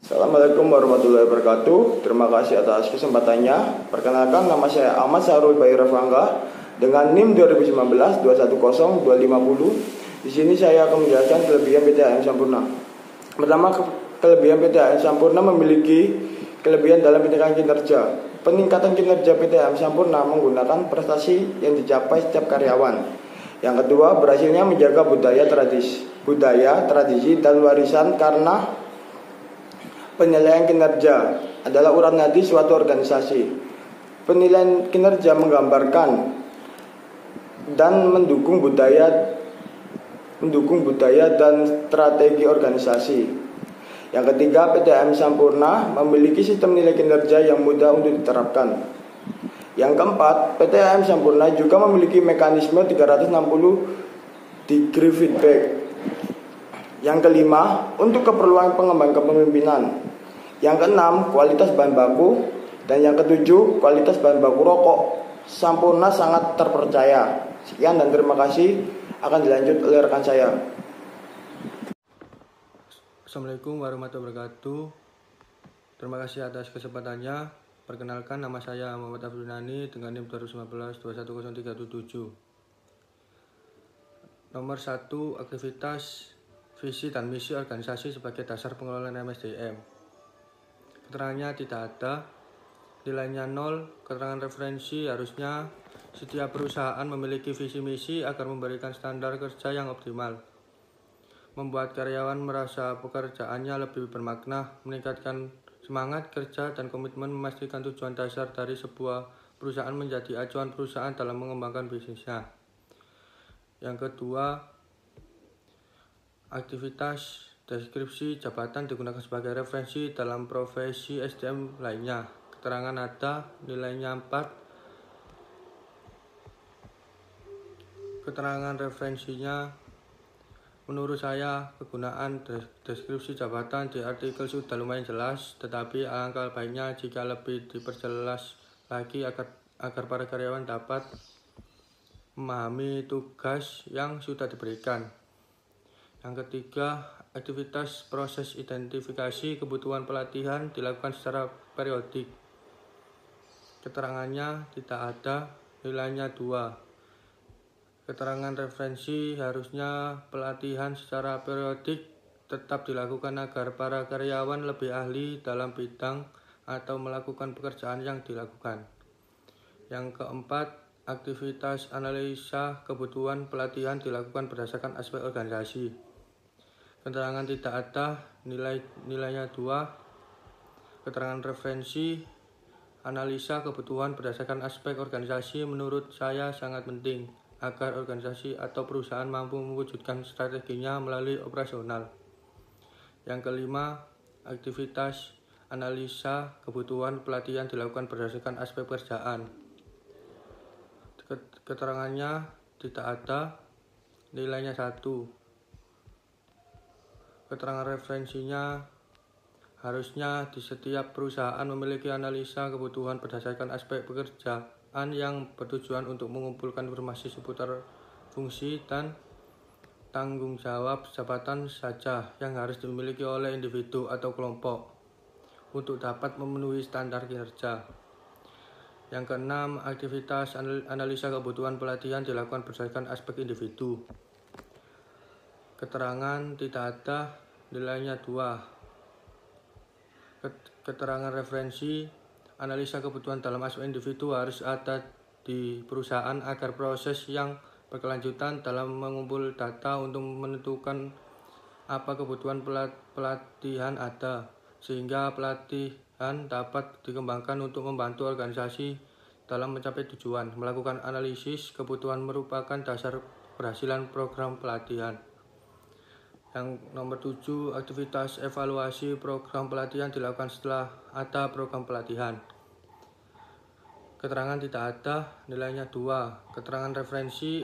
Assalamualaikum warahmatullahi wabarakatuh. Terima kasih atas kesempatannya. Perkenalkan, nama saya Ahmad Sahrul Bayu Rafangga dengan NIM 2019 210 250. Di sini saya akan menjelaskan kelebihan PTHM Sampurna. Pertama, kelebihan PTHM Sampurna memiliki kelebihan dalam peningkatan kinerja. Peningkatan kinerja PTHM Sampurna menggunakan prestasi yang dicapai setiap karyawan. Yang kedua, berhasilnya menjaga budaya, tradisi, dan warisan karena penilaian kinerja adalah urat nadi suatu organisasi. Penilaian kinerja menggambarkan dan mendukung budaya dan strategi organisasi. Yang ketiga, PTHM Sampurna memiliki sistem nilai kinerja yang mudah untuk diterapkan. Yang keempat, PTHM Sampurna juga memiliki mekanisme 360 degree feedback. Yang kelima, untuk keperluan pengembangan kepemimpinan. Yang keenam, kualitas bahan baku. Dan yang ketujuh, kualitas bahan baku rokok Sampurna sangat terpercaya. Sekian dan terima kasih. Akan dilanjut oleh rekan saya. Assalamualaikum warahmatullahi wabarakatuh. Terima kasih atas kesempatannya. Perkenalkan, nama saya Muhammad Afrinani dengan NIM 2019 21037. Nomor 1, aktivitas, visi dan misi organisasi sebagai dasar pengelolaan MSDM. Keterangannya tidak ada, nilainya 0. Keterangan referensi, harusnya setiap perusahaan memiliki visi misi agar memberikan standar kerja yang optimal, membuat karyawan merasa pekerjaannya lebih bermakna, meningkatkan semangat kerja dan komitmen, memastikan tujuan dasar dari sebuah perusahaan menjadi acuan perusahaan dalam mengembangkan bisnisnya. Yang kedua, aktivitas, deskripsi jabatan digunakan sebagai referensi dalam profesi SDM lainnya. Keterangan ada, nilainya 4. Keterangan referensinya, menurut saya kegunaan deskripsi jabatan di artikel sudah lumayan jelas, tetapi alangkah baiknya jika lebih diperjelas lagi agar para karyawan dapat memahami tugas yang sudah diberikan. Yang ketiga, aktivitas proses identifikasi kebutuhan pelatihan dilakukan secara periodik. Keterangannya tidak ada, nilainya 2. Keterangan referensi, harusnya pelatihan secara periodik tetap dilakukan agar para karyawan lebih ahli dalam bidang atau melakukan pekerjaan yang dilakukan. Yang keempat, aktivitas analisa kebutuhan pelatihan dilakukan berdasarkan aspek organisasi. Keterangan tidak ada, nilainya 2. Keterangan referensi, analisa kebutuhan berdasarkan aspek organisasi menurut saya sangat penting agar organisasi atau perusahaan mampu mewujudkan strateginya melalui operasional. Yang kelima, aktivitas analisa kebutuhan pelatihan dilakukan berdasarkan aspek pekerjaan. Keterangannya tidak ada, nilainya 1. Keterangan referensinya, harusnya di setiap perusahaan memiliki analisa kebutuhan berdasarkan aspek pekerjaan yang bertujuan untuk mengumpulkan informasi seputar fungsi dan tanggung jawab jabatan saja yang harus dimiliki oleh individu atau kelompok untuk dapat memenuhi standar kinerja. Yang keenam, aktivitas analisa kebutuhan pelatihan dilakukan berdasarkan aspek individu. Keterangan tidak ada, nilainya 2. Keterangan referensi, analisa kebutuhan dalam aspek individu harus ada di perusahaan agar proses yang berkelanjutan dalam mengumpul data untuk menentukan apa kebutuhan pelatihan ada, sehingga pelatihan dapat dikembangkan untuk membantu organisasi dalam mencapai tujuan. Melakukan analisis kebutuhan merupakan dasar keberhasilan program pelatihan. Yang nomor 7, aktivitas evaluasi program pelatihan dilakukan setelah ada program pelatihan. Keterangan tidak ada, nilainya 2. Keterangan referensi,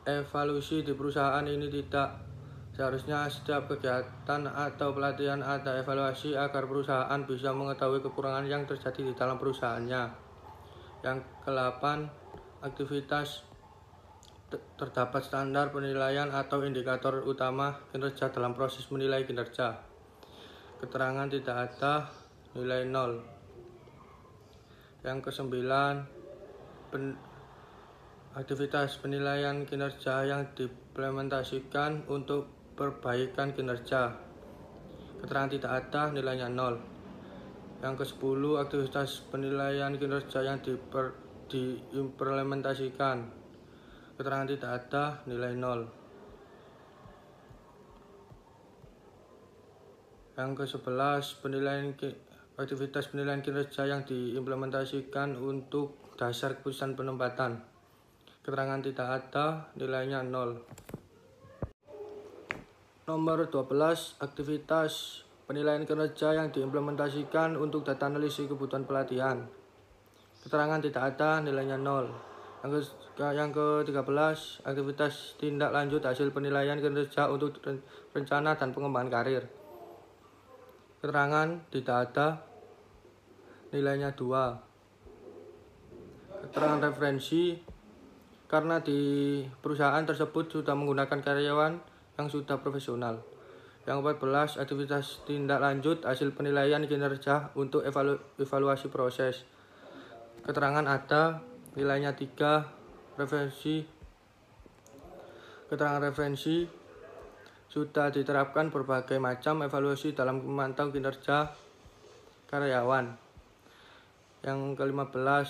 evaluasi di perusahaan ini tidak seharusnya setiap kegiatan atau pelatihan ada evaluasi agar perusahaan bisa mengetahui kekurangan yang terjadi di dalam perusahaannya. Yang ke-8, aktivitas terdapat standar penilaian atau indikator utama kinerja dalam proses menilai kinerja. keterangan tidak ada, nilai 0. Yang kesembilan, aktivitas penilaian kinerja yang diimplementasikan untuk perbaikan kinerja, keterangan tidak ada, nilainya 0. Yang ke-10, aktivitas penilaian kinerja yang diimplementasikan, keterangan tidak ada, nilai 0. Yang ke-11, aktivitas penilaian kinerja yang diimplementasikan untuk dasar keputusan penempatan, keterangan tidak ada, nilainya 0. Nomor 12, aktivitas penilaian kinerja yang diimplementasikan untuk data analisis kebutuhan pelatihan, keterangan tidak ada, nilainya 0. Yang ke-13, aktivitas tindak lanjut hasil penilaian kinerja untuk rencana dan pengembangan karir, keterangan tidak ada, nilainya 2. Keterangan referensi, karena di perusahaan tersebut sudah menggunakan karyawan yang sudah profesional. Yang 14, aktivitas tindak lanjut hasil penilaian kinerja untuk evaluasi proses, keterangan ada, nilainya 3. Keterangan referensi, sudah diterapkan berbagai macam evaluasi dalam memantau kinerja karyawan. Yang ke-15,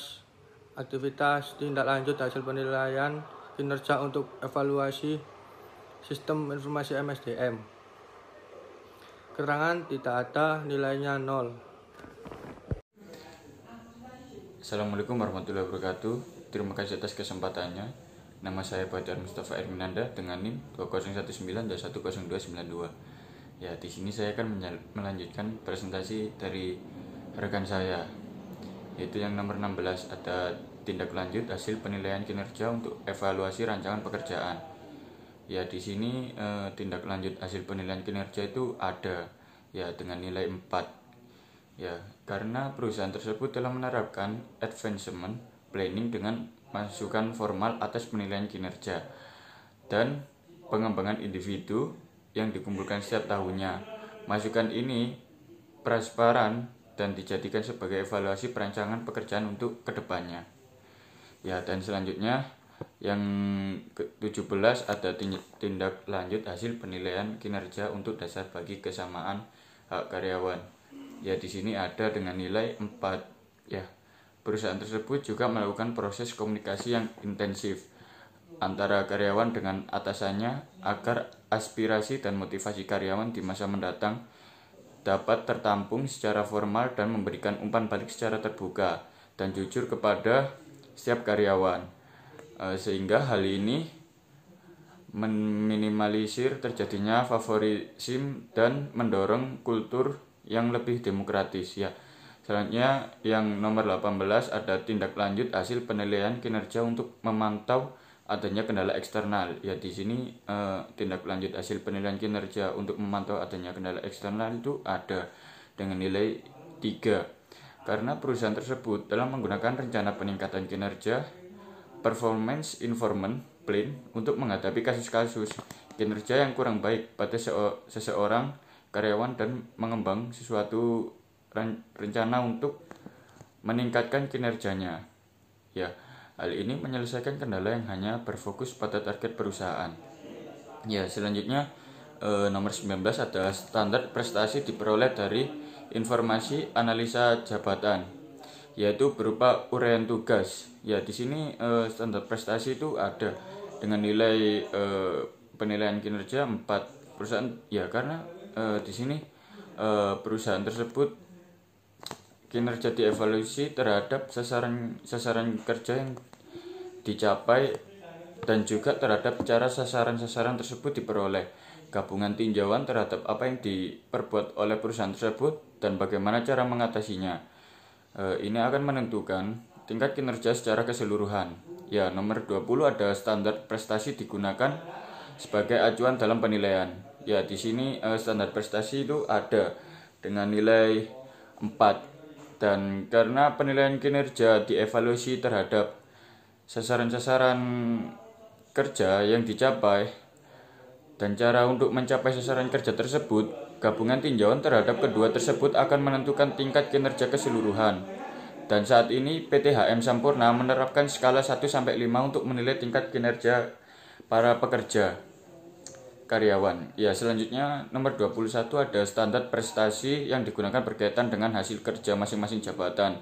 aktivitas tindak lanjut hasil penilaian kinerja untuk evaluasi sistem informasi MSDM, keterangan tidak ada, nilainya 0. Assalamualaikum warahmatullahi wabarakatuh. Terima kasih atas kesempatannya. Nama saya Badar Mustafa Erminanda dengan NIM 2019-10292. Ya, di sini saya akan melanjutkan presentasi dari rekan saya, yaitu yang nomor 16, ada tindak lanjut hasil penilaian kinerja untuk evaluasi rancangan pekerjaan. Ya, di sini tindak lanjut hasil penilaian kinerja itu ada ya dengan nilai 4. Ya, karena perusahaan tersebut telah menerapkan advancement planning dengan masukan formal atas penilaian kinerja dan pengembangan individu yang dikumpulkan setiap tahunnya. Masukan ini transparan dan dijadikan sebagai evaluasi perancangan pekerjaan untuk kedepannya. Ya, dan selanjutnya yang ke-17 ada tindak lanjut hasil penilaian kinerja untuk dasar bagi kesamaan hak karyawan. Ya, di sini ada dengan nilai 4. Ya, perusahaan tersebut juga melakukan proses komunikasi yang intensif antara karyawan dengan atasannya agar aspirasi dan motivasi karyawan di masa mendatang dapat tertampung secara formal dan memberikan umpan balik secara terbuka dan jujur kepada setiap karyawan. Sehingga hal ini meminimalisir terjadinya favoritisme dan mendorong kultur yang lebih demokratis. Ya, selanjutnya yang nomor 18 ada tindak lanjut hasil penilaian kinerja untuk memantau adanya kendala eksternal. Ya, di sini tindak lanjut hasil penilaian kinerja untuk memantau adanya kendala eksternal itu ada dengan nilai 3. Karena perusahaan tersebut telah menggunakan rencana peningkatan kinerja performance improvement plan untuk menghadapi kasus-kasus kinerja yang kurang baik pada seseorang karyawan dan mengembang sesuatu rencana untuk meningkatkan kinerjanya. Ya, hal ini menyelesaikan kendala yang hanya berfokus pada target perusahaan. Ya, selanjutnya nomor 19 adalah standar prestasi diperoleh dari informasi analisa jabatan, yaitu berupa uraian tugas. Ya, di sini standar prestasi itu ada dengan nilai penilaian kinerja 4 perusahaan. Ya, karena di sini perusahaan tersebut kinerja dievaluasi terhadap sasaran kerja yang dicapai dan juga terhadap cara sasaran tersebut diperoleh, gabungan tinjauan terhadap apa yang diperbuat oleh perusahaan tersebut dan bagaimana cara mengatasinya. Ini akan menentukan tingkat kinerja secara keseluruhan. Ya, nomor 20 ada standar prestasi digunakan sebagai acuan dalam penilaian. Ya, di sini standar prestasi itu ada dengan nilai 4. Dan karena penilaian kinerja dievaluasi terhadap sasaran-sasaran kerja yang dicapai dan cara untuk mencapai sasaran kerja tersebut, gabungan tinjauan terhadap kedua tersebut akan menentukan tingkat kinerja keseluruhan. Dan saat ini PT HM Sampurna menerapkan skala 1-5 untuk menilai tingkat kinerja para pekerja karyawan. Ya, selanjutnya nomor 21 ada standar prestasi yang digunakan berkaitan dengan hasil kerja masing-masing jabatan.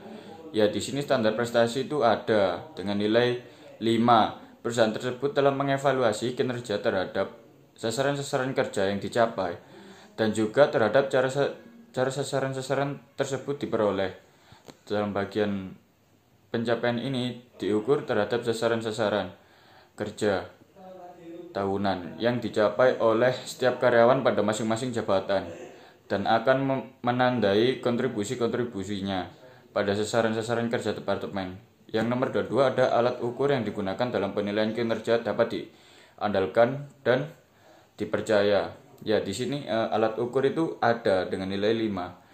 Ya, di sini standar prestasi itu ada dengan nilai 5. Perusahaan tersebut telah mengevaluasi kinerja terhadap sasaran-sasaran kerja yang dicapai dan juga terhadap cara sasaran-sasaran tersebut diperoleh. Dalam bagian pencapaian ini diukur terhadap sasaran-sasaran kerja tahunan yang dicapai oleh setiap karyawan pada masing-masing jabatan dan akan menandai kontribusi-kontribusinya pada sasaran-sasaran kerja departemen. Yang nomor 22 ada alat ukur yang digunakan dalam penilaian kinerja dapat diandalkan dan dipercaya. Ya, di sini alat ukur itu ada dengan nilai 5.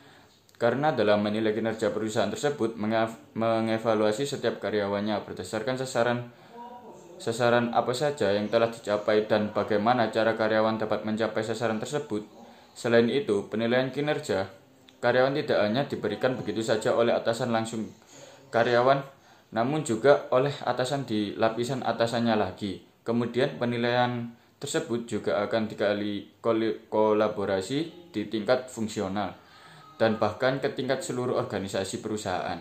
Karena dalam menilai kinerja perusahaan tersebut mengevaluasi setiap karyawannya berdasarkan sasaran apa saja yang telah dicapai dan bagaimana cara karyawan dapat mencapai sasaran tersebut. Selain itu, penilaian kinerja karyawan tidak hanya diberikan begitu saja oleh atasan langsung karyawan, namun juga oleh atasan di lapisan atasannya lagi. Kemudian penilaian tersebut juga akan dikali kolaborasi di tingkat fungsional dan bahkan ke tingkat seluruh organisasi perusahaan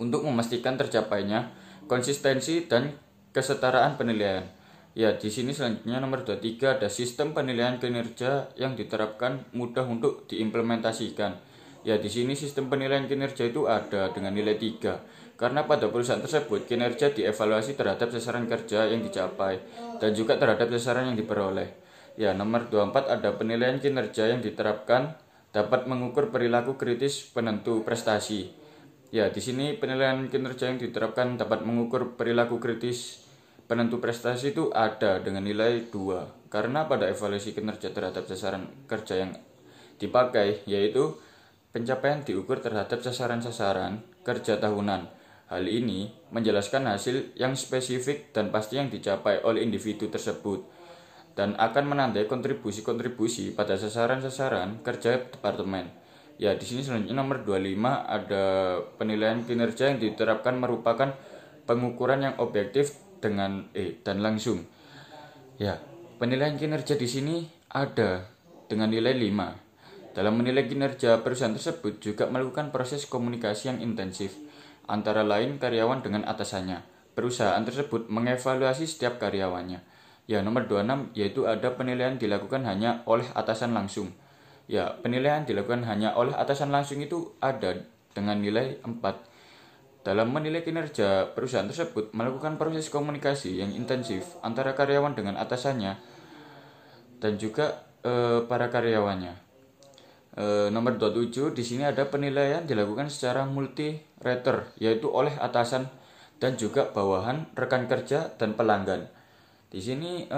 untuk memastikan tercapainya konsistensi dan kesetaraan penilaian. Ya, di sini selanjutnya nomor 23 ada sistem penilaian kinerja yang diterapkan mudah untuk diimplementasikan. Ya, di sini sistem penilaian kinerja itu ada dengan nilai 3. Karena pada perusahaan tersebut kinerja dievaluasi terhadap sasaran kerja yang dicapai dan juga terhadap sasaran yang diperoleh. Ya, nomor 24 ada penilaian kinerja yang diterapkan dapat mengukur perilaku kritis penentu prestasi. Ya, di sini penilaian kinerja yang diterapkan dapat mengukur perilaku kritis penentu prestasi itu ada dengan nilai 2. Karena pada evaluasi kinerja terhadap sasaran kerja yang dipakai, yaitu pencapaian diukur terhadap sasaran-sasaran kerja tahunan. Hal ini menjelaskan hasil yang spesifik dan pasti yang dicapai oleh individu tersebut dan akan menandai kontribusi-kontribusi pada sasaran-sasaran kerja departemen. Ya, di sini selanjutnya nomor 25 ada penilaian kinerja yang diterapkan merupakan pengukuran yang objektif dan langsung. Ya, penilaian kinerja di sini ada dengan nilai 5. Dalam menilai kinerja perusahaan tersebut juga melakukan proses komunikasi yang intensif antara lain karyawan dengan atasannya. Perusahaan tersebut mengevaluasi setiap karyawannya. Ya, nomor 26 yaitu ada penilaian dilakukan hanya oleh atasan langsung. Ya, penilaian dilakukan hanya oleh atasan langsung itu ada dengan nilai 4. Dalam menilai kinerja perusahaan tersebut melakukan proses komunikasi yang intensif antara karyawan dengan atasannya dan juga para karyawannya. Nomor 27 di sini ada penilaian dilakukan secara multi-rater yaitu oleh atasan dan juga bawahan, rekan kerja dan pelanggan. Di sini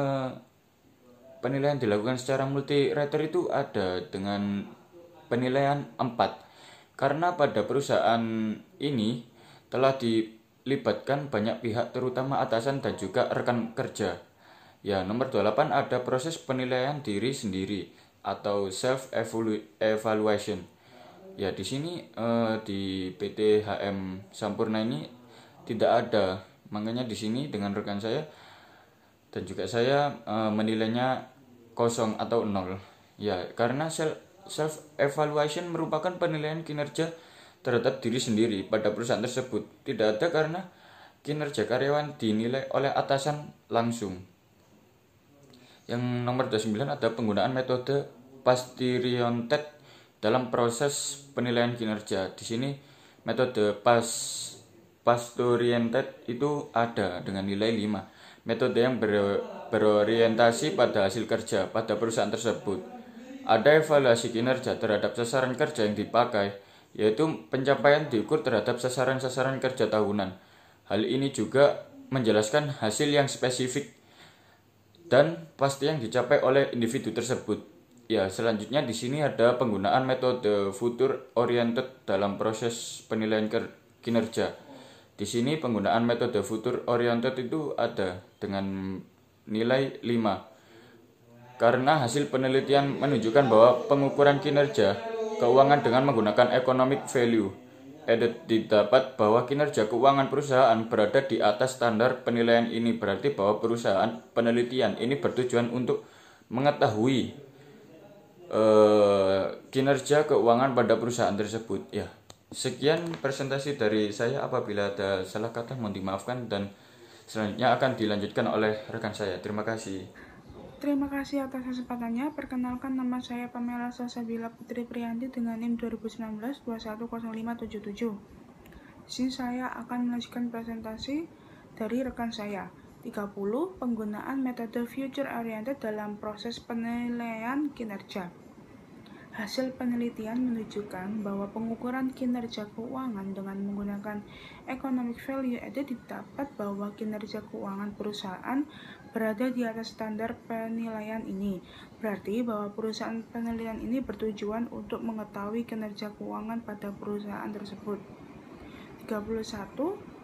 penilaian dilakukan secara multi-rater itu ada dengan penilaian 4. Karena pada perusahaan ini telah dilibatkan banyak pihak terutama atasan dan juga rekan kerja. Ya, nomor 28 ada proses penilaian diri sendiri atau self evaluation. Ya, di sini di PT HM Sampurna ini tidak ada. Makanya di sini dengan rekan saya dan juga saya menilainya 0 atau 0. Ya, karena self evaluation merupakan penilaian kinerja terhadap diri sendiri pada perusahaan tersebut. Tidak ada karena kinerja karyawan dinilai oleh atasan langsung. Yang nomor 29 ada penggunaan metode Paste-oriented dalam proses penilaian kinerja. Di sini metode Paste-oriented itu ada dengan nilai 5. Metode yang berorientasi pada hasil kerja pada perusahaan tersebut. Ada evaluasi kinerja terhadap sasaran kerja yang dipakai, yaitu pencapaian diukur terhadap sasaran-sasaran kerja tahunan. Hal ini juga menjelaskan hasil yang spesifik dan pasti yang dicapai oleh individu tersebut. Ya, selanjutnya di sini ada penggunaan metode future oriented dalam proses penilaian kinerja. Di sini penggunaan metode future oriented itu ada dengan nilai 5. karena hasil penelitian menunjukkan bahwa pengukuran kinerja keuangan dengan menggunakan economic value added didapat bahwa kinerja keuangan perusahaan berada di atas standar penilaian. Ini berarti bahwa perusahaan penelitian ini bertujuan untuk mengetahui kinerja keuangan pada perusahaan tersebut. Ya, sekian presentasi dari saya. Apabila ada salah kata mohon dimaafkan, dan selanjutnya akan dilanjutkan oleh rekan saya. Terima kasih. Terima kasih atas kesempatannya. Perkenalkan, nama saya Pamela Salsabila Putri Priyanti dengan NIM 2019-210577. Di sini saya akan melanjutkan presentasi dari rekan saya. 30. Penggunaan metode future oriented dalam proses penilaian kinerja. Hasil penelitian menunjukkan bahwa pengukuran kinerja keuangan dengan menggunakan economic value added didapat bahwa kinerja keuangan perusahaan berada di atas standar penilaian ini. Berarti bahwa perusahaan penelitian ini bertujuan untuk mengetahui kinerja keuangan pada perusahaan tersebut. 31.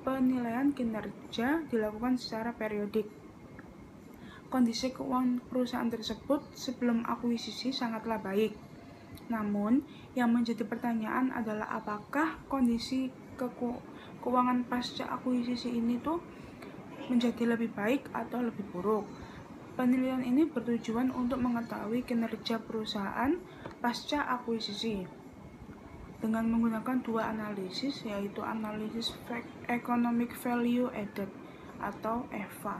Penilaian kinerja dilakukan secara periodik. Kondisi keuangan perusahaan tersebut sebelum akuisisi sangatlah baik. Namun, yang menjadi pertanyaan adalah apakah kondisi keuangan pasca akuisisi ini tuh menjadi lebih baik atau lebih buruk. Penilaian ini bertujuan untuk mengetahui kinerja perusahaan pasca akuisisi dengan menggunakan dua analisis, yaitu analisis economic value added atau EVA.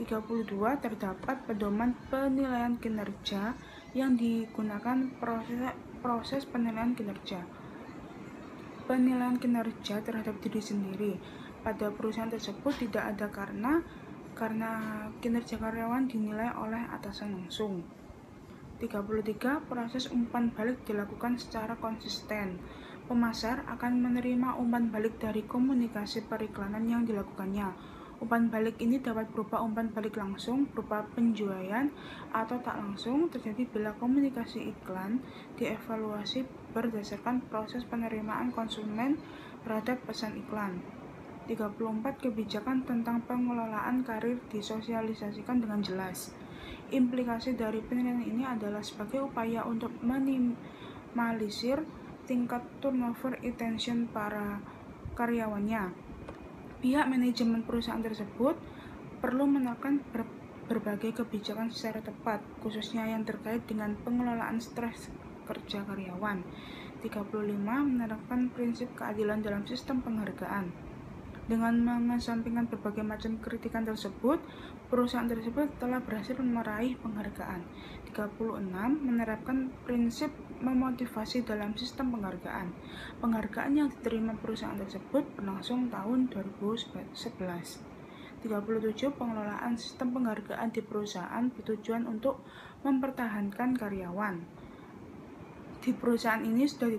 32. Terdapat pedoman penilaian kinerja yang digunakan proses penilaian kinerja. Penilaian kinerja terhadap diri sendiri pada perusahaan tersebut tidak ada karena kinerja karyawan dinilai oleh atasan langsung. 33. Proses umpan balik dilakukan secara konsisten. Pemasar akan menerima umpan balik dari komunikasi periklanan yang dilakukannya. Umpan balik ini dapat berupa umpan balik langsung berupa penjualan atau tak langsung terjadi bila komunikasi iklan dievaluasi berdasarkan proses penerimaan konsumen terhadap pesan iklan. 34. Kebijakan tentang pengelolaan karir disosialisasikan dengan jelas. Implikasi dari penilaian ini adalah sebagai upaya untuk minimalisir tingkat turnover retention para karyawannya. Pihak manajemen perusahaan tersebut perlu menerapkan berbagai kebijakan secara tepat, khususnya yang terkait dengan pengelolaan stres kerja karyawan. 35. Menerapkan prinsip keadilan dalam sistem penghargaan. Dengan mengesampingkan berbagai macam kritikan tersebut, perusahaan tersebut telah berhasil meraih penghargaan. 36. Menerapkan prinsip memotivasi dalam sistem penghargaan. Penghargaan yang diterima perusahaan tersebut berlangsung tahun 2011. 37. Pengelolaan sistem penghargaan di perusahaan bertujuan untuk mempertahankan karyawan. Di perusahaan ini sudah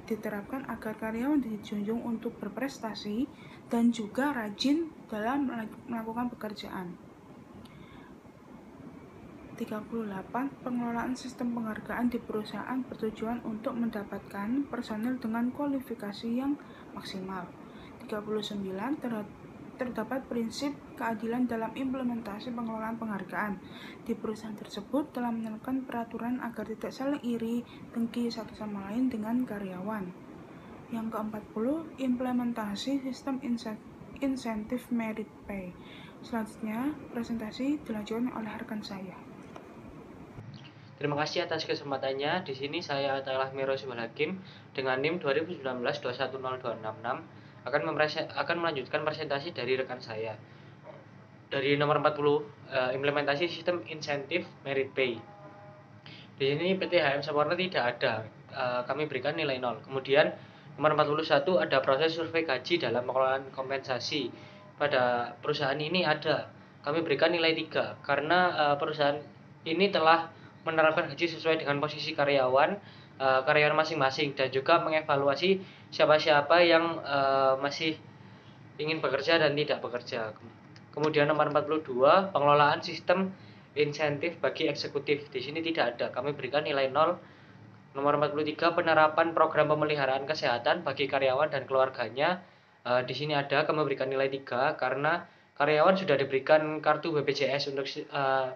diterapkan agar karyawan dijunjung untuk berprestasi dan juga rajin dalam melakukan pekerjaan. 38. Pengelolaan sistem penghargaan di perusahaan bertujuan untuk mendapatkan personel dengan kualifikasi yang maksimal. 39. Terdapat prinsip keadilan dalam implementasi pengelolaan penghargaan. Di perusahaan tersebut telah menetapkan peraturan agar tidak saling iri dengki satu sama lain dengan karyawan. Yang ke-40, implementasi sistem insentif merit pay. Selanjutnya, presentasi dilanjutkan oleh rekan saya. Terima kasih atas kesempatannya. Di sini saya Tailah Miro Subalakim dengan NIM 2019-210266 akan melanjutkan presentasi dari rekan saya. Dari nomor 40, implementasi sistem insentif merit pay. Di sini PT HM Sampurna tidak ada, kami berikan nilai 0. Kemudian nomor 41 ada proses survei gaji dalam pengelolaan kompensasi. Pada perusahaan ini ada, kami berikan nilai 3 karena perusahaan ini telah menerapkan gaji sesuai dengan posisi karyawan masing-masing dan juga mengevaluasi siapa-siapa yang masih ingin bekerja dan tidak bekerja. Kemudian nomor 42, pengelolaan sistem insentif bagi eksekutif. Di sini tidak ada, kami berikan nilai 0. Nomor 43, penerapan program pemeliharaan kesehatan bagi karyawan dan keluarganya. Di sini ada, kami berikan nilai 3 karena karyawan sudah diberikan kartu BPJS untuk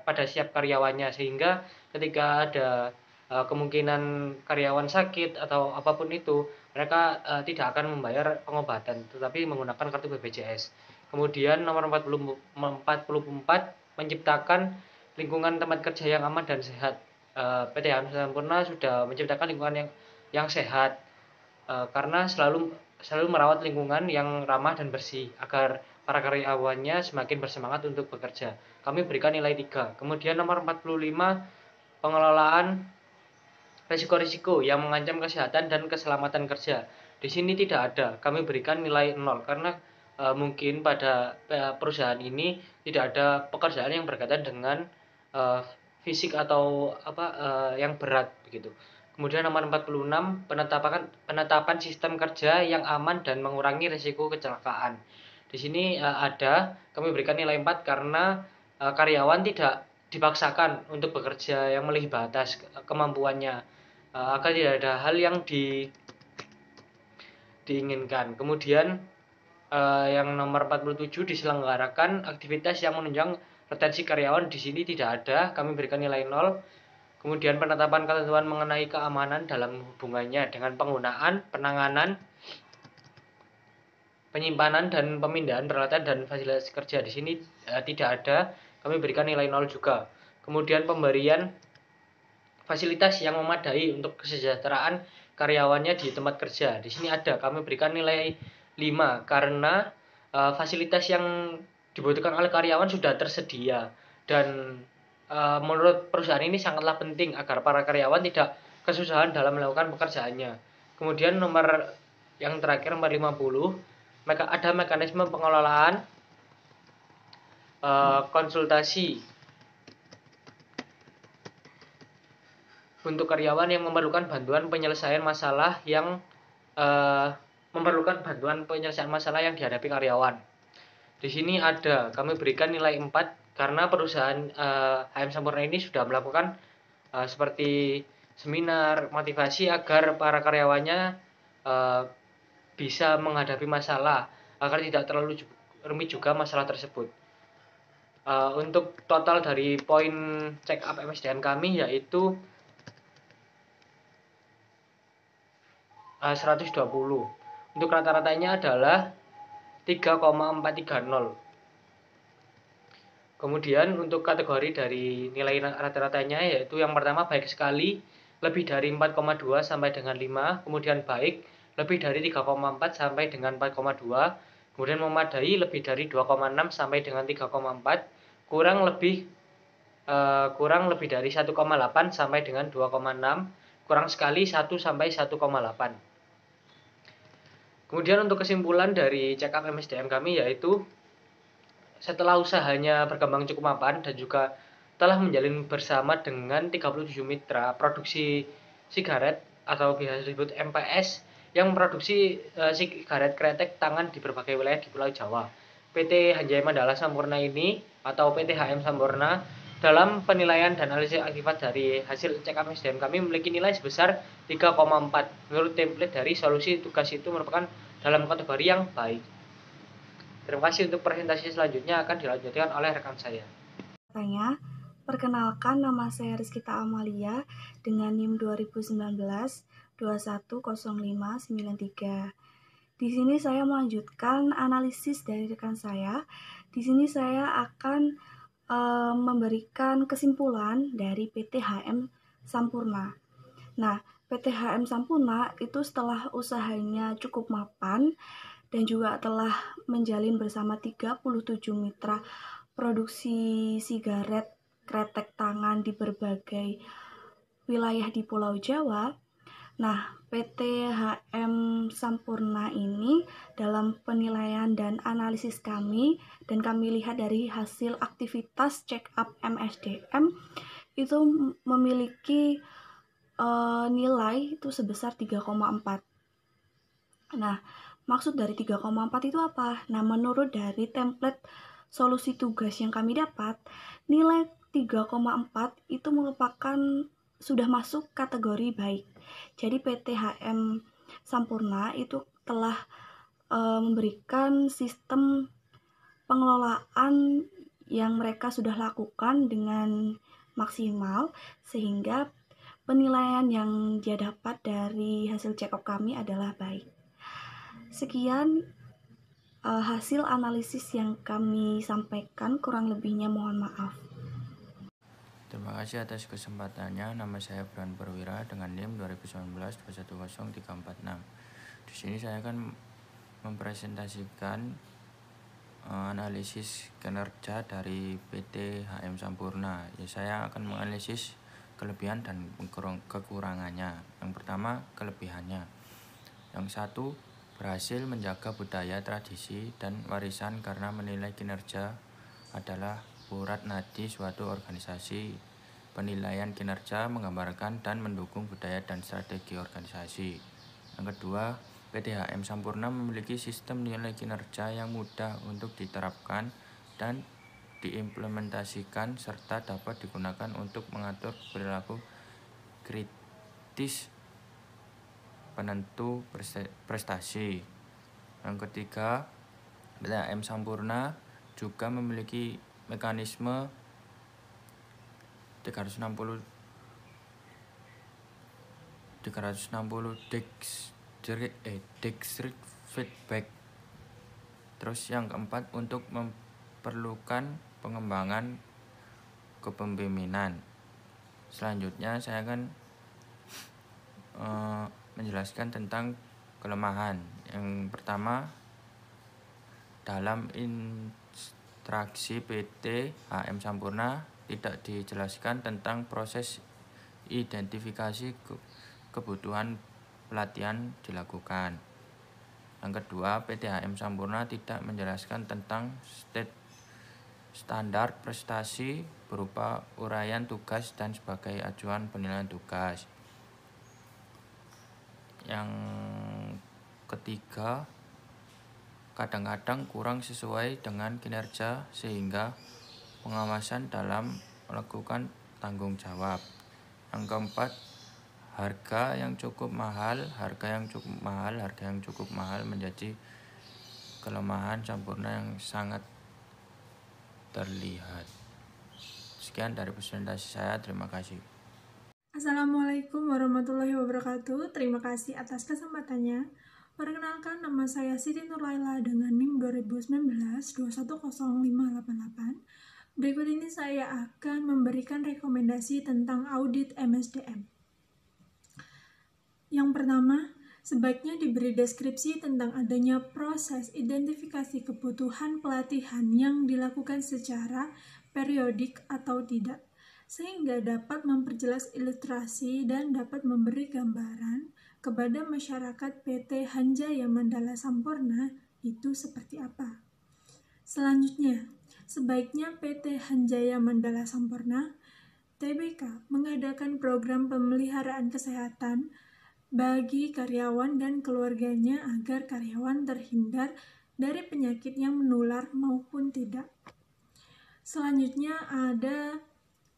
pada setiap karyawannya, sehingga ketika ada kemungkinan karyawan sakit atau apapun itu, mereka tidak akan membayar pengobatan tetapi menggunakan kartu BPJS. Kemudian nomor 44 menciptakan lingkungan tempat kerja yang aman dan sehat. PT HM Sampurna sudah menciptakan lingkungan yang sehat karena selalu merawat lingkungan yang ramah dan bersih agar para karyawannya semakin bersemangat untuk bekerja. Kami berikan nilai 3. Kemudian nomor 45, pengelolaan risiko-risiko yang mengancam kesehatan dan keselamatan kerja. Di sini tidak ada. Kami berikan nilai 0 karena mungkin pada perusahaan ini tidak ada pekerjaan yang berkaitan dengan fisik atau yang berat begitu. Kemudian nomor 46, penetapan sistem kerja yang aman dan mengurangi risiko kecelakaan. Di sini kami berikan nilai 4 karena karyawan tidak dipaksakan untuk bekerja yang melebihi batas kemampuannya, agar tidak ada hal yang diinginkan. Kemudian yang nomor 47, diselenggarakan aktivitas yang menunjang retensi karyawan. Di sini tidak ada, kami berikan nilai 0. Kemudian penetapan ketentuan mengenai keamanan dalam hubungannya dengan penggunaan, penanganan, penyimpanan dan pemindahan peralatan dan fasilitas kerja. Di sini tidak ada, kami berikan nilai 0 juga. Kemudian pemberian fasilitas yang memadai untuk kesejahteraan karyawannya di tempat kerja. Di sini ada, kami berikan nilai 5 karena fasilitas yang dibutuhkan oleh karyawan sudah tersedia dan menurut perusahaan ini sangatlah penting agar para karyawan tidak kesusahan dalam melakukan pekerjaannya. Kemudian nomor yang terakhir, nomor 50, ada mekanisme pengelolaan konsultasi untuk karyawan yang memerlukan bantuan penyelesaian masalah yang yang dihadapi karyawan. Di sini ada, kami berikan nilai 4 karena perusahaan HM Sampurna ini sudah melakukan seperti seminar motivasi agar para karyawannya bisa menghadapi masalah agar tidak terlalu rumit juga masalah tersebut. Untuk total dari poin check up MSDM kami yaitu 120. Untuk rata-ratanya adalah 3,430. Kemudian untuk kategori dari nilai rata-ratanya yaitu yang pertama baik sekali lebih dari 4,2 sampai dengan 5, kemudian baik lebih dari 3,4 sampai dengan 4,2, kemudian memadai lebih dari 2,6 sampai dengan 3,4, kurang lebih dari 1,8 sampai dengan 2,6, kurang sekali 1 sampai 1,8. Kemudian untuk kesimpulan dari check up MSDM kami yaitu setelah usahanya berkembang cukup mapan dan juga telah menjalin bersama dengan 37 mitra produksi sigaret atau biasa disebut MPS yang memproduksi sigaret kretek tangan di berbagai wilayah di Pulau Jawa. PT Hanjaya Mandala Sampurna ini atau PT HM Sampurna dalam penilaian dan analisis akibat dari hasil check up SDM kami memiliki nilai sebesar 3,4. Menurut template dari solusi tugas itu merupakan dalam kategori yang baik. Terima kasih. Untuk presentasi selanjutnya akan dilanjutkan oleh rekan saya. Perkenalkan, nama saya Rizkita Amalia dengan NIM 2019 210593. Di sini saya melanjutkan analisis dari rekan saya. Di sini saya akan memberikan kesimpulan dari PT HM Sampurna. Nah, PT HM Sampurna itu setelah usahanya cukup mapan dan juga telah menjalin bersama 37 mitra produksi sigaret kretek tangan di berbagai wilayah di Pulau Jawa. Nah, PT HM Sampurna ini dalam penilaian dan analisis kami dan kami lihat dari hasil aktivitas check up MSDM itu memiliki nilai itu sebesar 3,4. Nah, maksud dari 3,4 itu apa? Nah, menurut dari template solusi tugas yang kami dapat, nilai 3,4 itu merupakan sudah masuk kategori baik. Jadi PT HM Sampurna itu telah memberikan sistem pengelolaan yang mereka sudah lakukan dengan maksimal, sehingga penilaian yang dia dapat dari hasil check up kami adalah baik. Sekian hasil analisis yang kami sampaikan, kurang lebihnya mohon maaf. Terima kasih atas kesempatannya. Nama saya Bran Perwira dengan NIM 2019-210346. Di sini saya akan mempresentasikan analisis kinerja dari PT HM Sampurna. Saya akan menganalisis kelebihan dan kekurangannya. Yang pertama, kelebihannya. Yang satu, berhasil menjaga budaya, tradisi, dan warisan karena menilai kinerja adalah urat nadi suatu organisasi. Penilaian kinerja menggambarkan dan mendukung budaya dan strategi organisasi. Yang kedua, PT HM Sampurna memiliki sistem nilai kinerja yang mudah untuk diterapkan dan diimplementasikan serta dapat digunakan untuk mengatur perilaku kritis penentu prestasi. Yang ketiga, PT HM Sampurna juga memiliki mekanisme 360 Dextric feedback. Terus yang keempat, untuk memerlukan pengembangan kepemimpinan. Selanjutnya saya akan menjelaskan tentang kelemahan. Yang pertama, dalam instruksi PT HM Sampurna tidak dijelaskan tentang proses identifikasi kebutuhan pelatihan dilakukan. Yang kedua, PT HM Sampurna tidak menjelaskan tentang standar prestasi berupa uraian tugas dan sebagai acuan penilaian tugas. Yang ketiga, kadang-kadang kurang sesuai dengan kinerja sehingga pengawasan dalam melakukan tanggung jawab. Yang keempat, harga yang cukup mahal menjadi kelemahan Sampurna yang sangat terlihat. Sekian dari presentasi saya, terima kasih. Assalamualaikum warahmatullahi wabarakatuh. Terima kasih atas kesempatannya. Perkenalkan, nama saya Siti Nurlaila dengan NIM 2019-210588. Berikut ini saya akan memberikan rekomendasi tentang audit MSDM. Yang pertama, sebaiknya diberi deskripsi tentang adanya proses identifikasi kebutuhan pelatihan yang dilakukan secara periodik atau tidak, sehingga dapat memperjelas ilustrasi dan dapat memberi gambaran kepada masyarakat PT Hanjaya Mandala Sampurna itu seperti apa. Selanjutnya, sebaiknya PT Hanjaya Mandala Sampurna (TBK) mengadakan program pemeliharaan kesehatan bagi karyawan dan keluarganya agar karyawan terhindar dari penyakit yang menular maupun tidak. Selanjutnya ada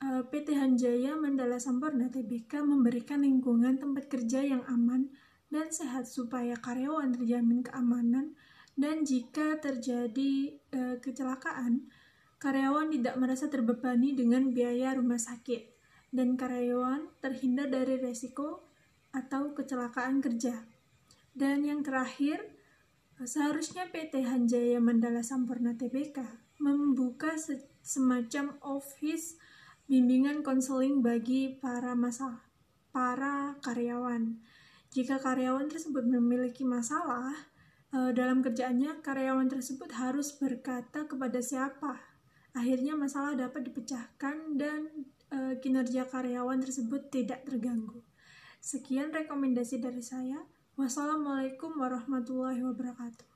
PT Hanjaya Mandala Sampurna (TBK) memberikan lingkungan tempat kerja yang aman dan sehat supaya karyawan terjamin keamanan, dan jika terjadi kecelakaan, karyawan tidak merasa terbebani dengan biaya rumah sakit, dan karyawan terhindar dari resiko atau kecelakaan kerja. Dan yang terakhir, seharusnya PT Hanjaya Mandala Sampurna (TBK) membuka semacam office bimbingan konseling bagi para karyawan. Jika karyawan tersebut memiliki masalah dalam kerjaannya, karyawan tersebut harus berkata kepada siapa. Akhirnya masalah dapat dipecahkan dan kinerja karyawan tersebut tidak terganggu. Sekian rekomendasi dari saya. Wassalamualaikum warahmatullahi wabarakatuh.